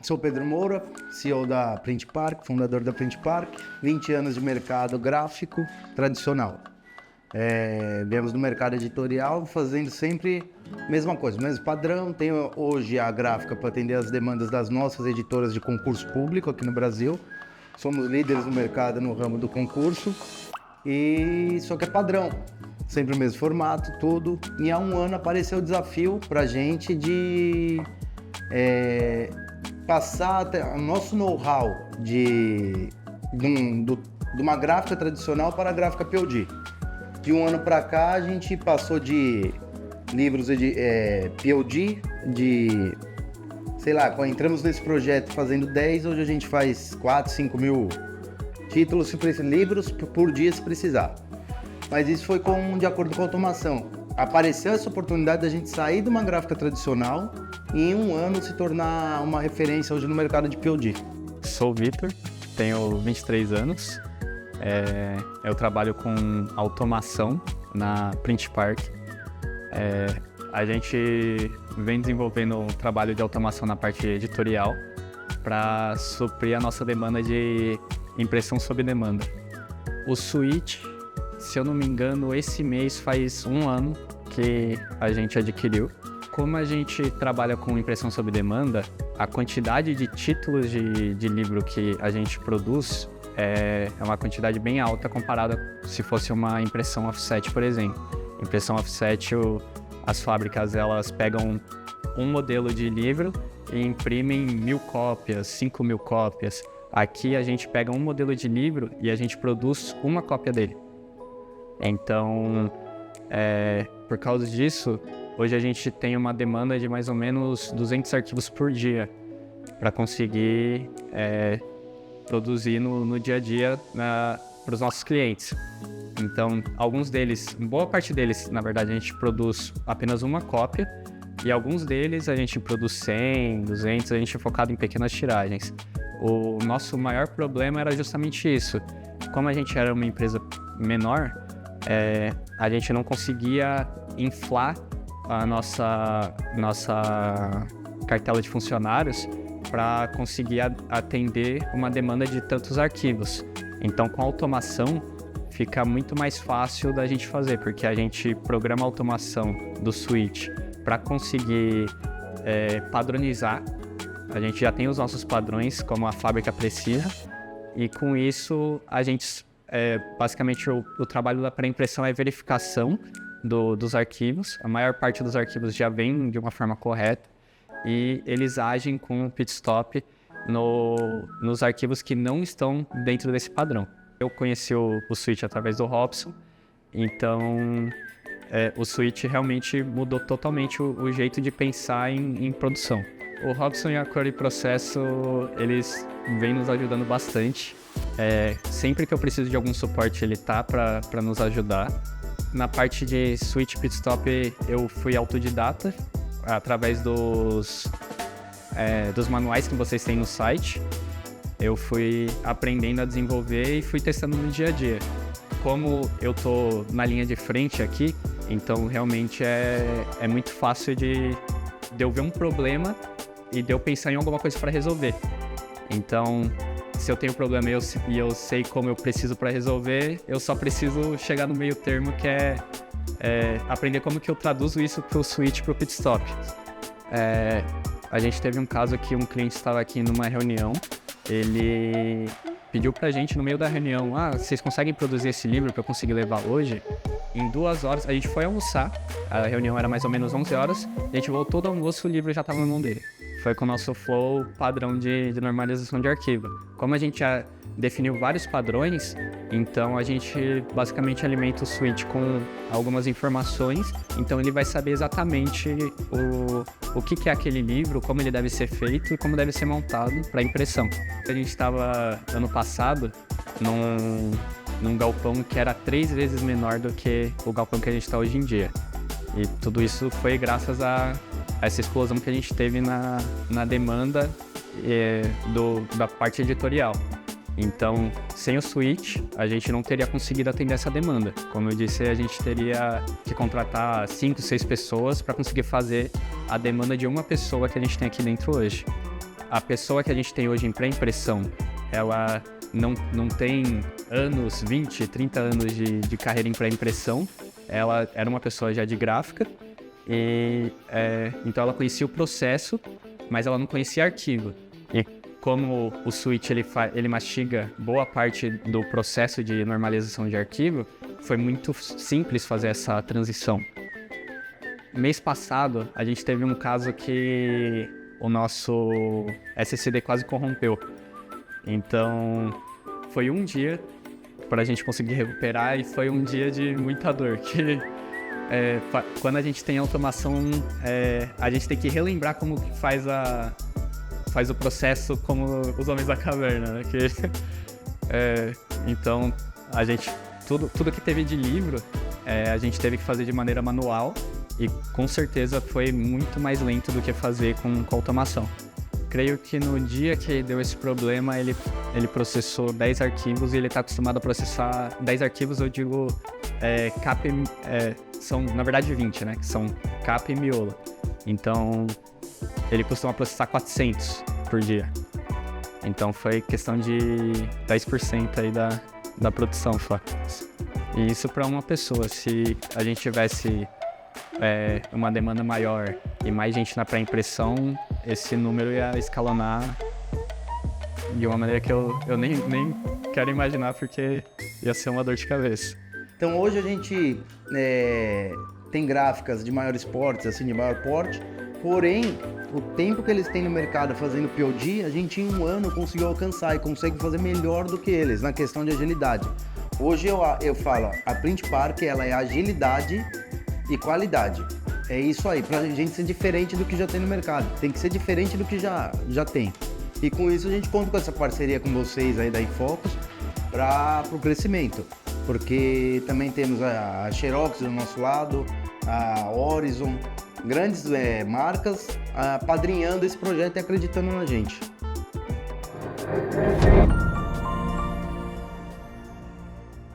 Sou Pedro Moura, CEO da Print Park, fundador da Print Park, 20 anos de mercado gráfico tradicional. Viemos do mercado editorial fazendo sempre a mesma coisa, o mesmo padrão. Tenho hoje a gráfica para atender as demandas das nossas editoras de concurso público aqui no Brasil. Somos líderes no mercado no ramo do concurso e só que é padrão, sempre o mesmo formato, tudo. E há um ano apareceu o desafio para a gente de passar o nosso know-how de uma gráfica tradicional para a gráfica POD. De um ano para cá, a gente passou de livros de POD, entramos nesse projeto fazendo 10, hoje a gente faz 4, 5 mil títulos, livros por dia se precisar. Mas isso foi de acordo com a automação. Apareceu essa oportunidade da gente sair de uma gráfica tradicional e em um ano se tornar uma referência hoje no mercado de POD. Sou o Vitor, tenho 23 anos. Eu trabalho com automação na Print Park. A gente vem desenvolvendo um trabalho de automação na parte editorial para suprir a nossa demanda de impressão sob demanda. O Switch, se eu não me engano, esse mês faz um ano que a gente adquiriu. Como a gente trabalha com impressão sob demanda, a quantidade de títulos de livro que a gente produz é uma quantidade bem alta comparada se fosse uma impressão offset, por exemplo. Impressão offset, as fábricas elas pegam um modelo de livro e imprimem 1.000 cópias, 5.000 cópias. Aqui a gente pega um modelo de livro e a gente produz uma cópia dele. Então, por causa disso, hoje a gente tem uma demanda de mais ou menos 200 arquivos por dia para conseguir produzir no dia a dia para os nossos clientes. Então, alguns deles, boa parte deles, na verdade, a gente produz apenas uma cópia e alguns deles a gente produz 100, 200, a gente é focado em pequenas tiragens. O nosso maior problema era justamente isso. Como a gente era uma empresa menor, a gente não conseguia inflar a nossa cartela de funcionários para conseguir atender uma demanda de tantos arquivos. Então, com a automação, fica muito mais fácil da gente fazer, porque a gente programa a automação do Switch para conseguir padronizar. A gente já tem os nossos padrões, como a fábrica precisa, e com isso, a gente, basicamente, o trabalho da pré-impressão é verificação dos arquivos. A maior parte dos arquivos já vem de uma forma correta, e eles agem com o pit stop nos arquivos que não estão dentro desse padrão. Eu conheci o Switch através do Robson, então o Switch realmente mudou totalmente o jeito de pensar em produção. O Robson e a Query Processo, eles vêm nos ajudando bastante. Sempre que eu preciso de algum suporte, ele tá para nos ajudar. Na parte de Switch Pit Stop, eu fui autodidata, através dos manuais que vocês têm no site. Eu fui aprendendo a desenvolver e fui testando no dia a dia. Como eu tô na linha de frente aqui, então realmente é muito fácil de eu ver um problema e de eu pensar em alguma coisa para resolver. Então, se eu tenho um problema e eu sei como eu preciso para resolver, eu só preciso chegar no meio termo, que é aprender como que eu traduzo isso para o Switch, para o Pit Stop. A gente teve um caso que um cliente estava aqui numa reunião, ele pediu pra gente no meio da reunião: vocês conseguem produzir esse livro para eu conseguir levar hoje? Em 2 horas, a gente foi almoçar, a reunião era mais ou menos 11 horas, a gente voltou do almoço, o livro já estava na mão dele. Foi com o nosso flow padrão de normalização de arquivo. Como a gente já definiu vários padrões, então a gente basicamente alimenta o Switch com algumas informações, então ele vai saber exatamente o que é aquele livro, como ele deve ser feito e como deve ser montado para impressão. A gente estava ano passado num galpão que era 3 vezes menor do que o galpão que a gente está hoje em dia. E tudo isso foi graças a essa explosão que a gente teve na demanda da parte editorial. Então, sem o Switch, a gente não teria conseguido atender essa demanda. Como eu disse, a gente teria que contratar 5, 6 pessoas para conseguir fazer a demanda de uma pessoa que a gente tem aqui dentro hoje. a pessoa que a gente tem hoje em pré-impressão, ela não tem anos, 20, 30 anos de carreira em pré-impressão. Ela era uma pessoa já de gráfica, e então ela conhecia o processo, mas ela não conhecia arquivo. E como o Switch ele mastiga boa parte do processo de normalização de arquivo, foi muito simples fazer essa transição. Mês passado, a gente teve um caso que o nosso SSD quase corrompeu. Então, foi um dia para a gente conseguir recuperar, e foi um dia de muita dor. Que, quando a gente tem automação, a gente tem que relembrar como que faz o processo como os homens da caverna, né? Então, a gente, tudo que teve de livro, a gente teve que fazer de maneira manual, e com certeza foi muito mais lento do que fazer com automação. Creio que no dia que deu esse problema, ele processou 10 arquivos, e ele está acostumado a processar 10 arquivos, eu digo, cap, são na verdade 20, né? Que são cap e miolo. Então, ele costuma processar 400 por dia. Então, foi questão de 10% aí da produção só. E isso para uma pessoa. Se a gente tivesse uma demanda maior e mais gente na pré-impressão, esse número ia escalonar de uma maneira que eu nem quero imaginar, porque ia ser uma dor de cabeça. Então hoje a gente tem gráficas de maiores portes, assim, de maior porte, porém o tempo que eles têm no mercado fazendo POD, a gente em um ano conseguiu alcançar e consegue fazer melhor do que eles na questão de agilidade. Hoje eu falo, a Print Park, ela é agilidade e qualidade. É isso aí, pra gente ser diferente do que já tem no mercado. Tem que ser diferente do que já tem. E com isso a gente conta com essa parceria com vocês aí da iFocus para o crescimento. Porque também temos a Xerox do nosso lado, a Horizon, grandes marcas apadrinhando esse projeto e acreditando na gente.